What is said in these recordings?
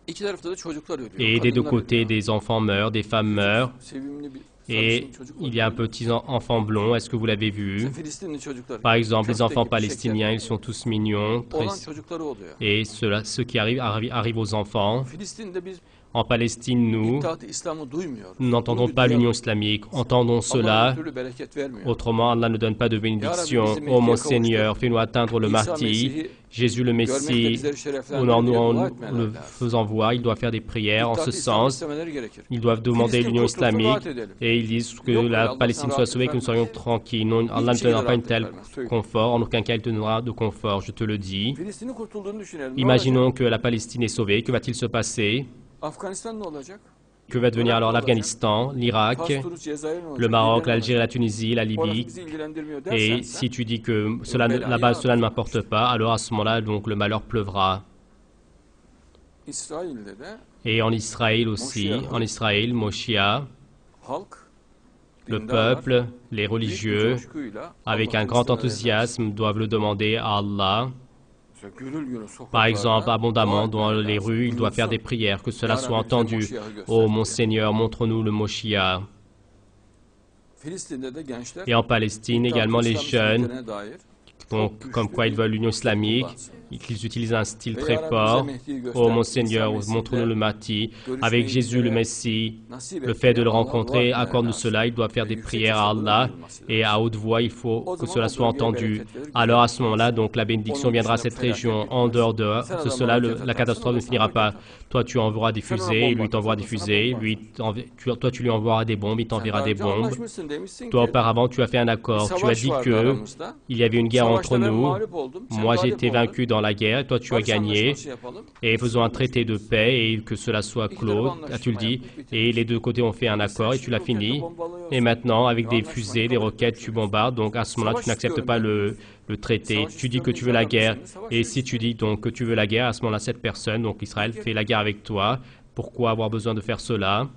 İki tarafta da çocuklar ölüyor, Et des deux kadınlar côtés, ölüyor. des enfants meurent, des femmes meurent. Sevimli bir sarışın Et çocuk var, il y a un gördün mü? petit enfant blond, est-ce que vous l'avez İşte vu? Filistinli çocuklar Par exemple, les köfte enfants gibi, şeker palestiniens, ils gibi. sont tous mignons, Olan çocukları oluyor. et ceux qui arrivent aux enfants. Filistin'de biz En Palestine, nous İttihat-ı İslam'ı duymuyoruz. n'entendons Bunu bir pas l'Union duyalım. islamique, entendons Allah bir cela. türlü bereket vermiyor. Autrement, Allah ne donne pas de Ya Rabbi bénédiction. bizi Ô Mehdi'ye mon kavuştur. Seigneur, fais-nous atteindre le İsa martyr. Mesih'i Jésus le görmek de Messie, bizleri şereflendirir honore-nous diye en dua le etmeleri lazım. faisant voir. Il doit faire des prières en ce İttihat-ı İslam'ı sens. istemeleri gerekir. Ils doivent demander Filistin l'Union kurtulsun, islamique rahat edelim. et ils disent que Yok böyle la Allah sana Palestine soit rahatlık sauvée, que nous soyons vermez. tranquilles. Non, Allah ne Hiçbir te donnera şekilde pas une rahatlık telle vermez. Söyleyeyim. confort. En aucun cas, il te donnera de confort, je te le dis. Filistin'in kurtulduğunu düşünelim. Ne olacak? Imaginons que la Palestine est sauvée. Que va-t-il se passer? Afganistan ne olacak? Que va devenir alors l'Afghanistan, l'Irak, Fas, Tunus, Cezayir ne olacak? le Maroc, Libya ne l'Algérie, la olacak? Tunisie, la Orası Libye? bizi ilgilendirmiyor dersen Et sen, si tu dis que cela, là-bas, cela ne m'apporte pas, alors à ce moment-là, donc le malheur pleuvra. İsrail'de de Et en Israël aussi, en Israël, Moshiach, halk, le dindarlar, peuple, les büyük bir religieux, coşkuyla avec un Allah'ın grand istemelerine enthousiasme, doivent le demander à Allah. mesela gürül gürül Par exemple, sokaklarda abondamment dua dans etmeleri les lazım. rues, il doit faire des Duyulsun. prières, que cela Ya soit Rabbi, bize entendu. Moshiach'ı göster Ô mon diye. Seigneur, montre-nous le Moshiach. Filistin'de de gençler Et en Palestine également, les jeunes, İslam'ın dair donc, çok comme güçlü quoi ils bir veulent l'union islamique, kullansın. qu'ils utilisent un style Ve très Ya Rabbi, bize fort. Mehdi'yi göster. Ô mon İsa Seigneur, Mesih'le montre-nous le martyr. görüşmeyi Avec Jésus le bizlere Messie, nasip le et fait de diye le Allah'a rencontrer, dua etmeleri accorde-nous lazım. cela. Il doit faire Ve des yüksek prières à sesle Allah duyulması et lazım. à haute voix, il faut O que zaman cela o soit bölgeye entendu. bereket verir, Alors à güvenlik ce moment-là, gelsin. donc la bénédiction Onun viendra à dışında cette felaket région. En bitmez. dehors de Sen de adama cela, roket la atarsın, o catastrophe da ne sana finira roket pas. atar. Toi, tu enverras des Sen ona fusées, bomba lui t'envoie atarsın, des o da sana fusées, bomba atar. toi, tu lui envoies des bombes, il Sen t'enverra daha des önce bombes. anlaşmışsın, demişsin Toi, ki auparavant, tu as fait un bir accord. Tu as savaş dit vardı que aramızda. il y avait une guerre entre Savaşta ben nous. mağlup oldum, sen Moi, j'ai galip été oldun. vaincu dans la guerre et toi, tu as Barış gagné. anlaşması yapalım. Et faisons un traité de paix et que cela soit İki taraf clos, as-tu le anlaşma dit? yaptık, bitirdik. Et les deux côtés ont fait un Ama accord sen et tu l'as şimdi roketle fini. bombalıyorsun. Et maintenant, avec Ya des anlaşmayı fusées, des kabul roquettes, tu etmiyorsun. bombardes. Donc à ce moment-là, tu Savaş n'acceptes istiyorum pas ben diyorsun. le traité. Savaş Tu dis que istiyorum tu veux la inşallah guerre. seninle savaş Et si tu dis donc que tu veux la guerre, à ce moment-là, cette personne, donc Israël, fait la guerre avec toi. Pourquoi avoir besoin de faire cela?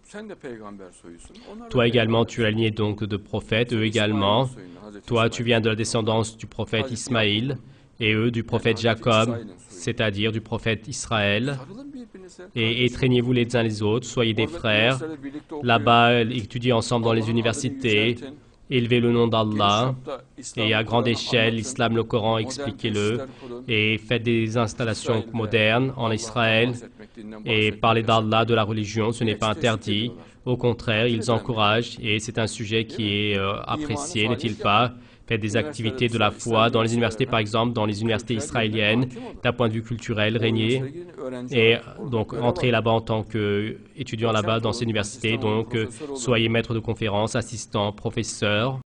Sen de peygamber soyusun. Onlar da Toi également, peygamber tu es la lignée donc de prophètes, soyu. eux Sen İsmail'in également. soyundan, Hazreti Toi, tu İsmail. viens de la descendance du prophète Hazreti Ismaïl Yakub. et eux du prophète Yani Hazreti Jacob, İsrail'in soyu. c'est-à-dire du prophète Israël. Sarılın birbirinize. Et Kardeşim. étreignez-vous les uns les autres, soyez des Oradaki frères. üniversitede birlikte okuyun. Là-bas, étudiez ensemble dans les Allah'ın adını universités, yüceltin. élevez le nom Geniş d'Allah çapta İslam'ı, et à grande Kur'an'ı échelle, anlatın. l'islam, le Coran, Modern expliquez-le tesisler kurun. et faites des installations İsrail'de modernes en Allah'tan Israël bahsetmek, dinden et bahsetmek parler yasak. d'Allah, de la religion, ce n'est pas Geç teşvik interdit. ediyorlar. Au contraire, ils Takdir eden encouragent et c'est un sujet qui est apprécié, İmanı n'est-il faaliyet pas? yapın. Faites des Üniversitelerde activités de la İslam foi dans les universités, üniversitelerine, par exemple, dans les universités kültürel yönden israéliennes, hakim olun. d'un point de vue culturel, O régnez. üniversiteye gidin, öğrenci Et olun. Orada donc, görev entrez alın. là-bas en tant qu'étudiant là-bas dans ces universités. Donc, soyez maître de conférences, assistant, professeur.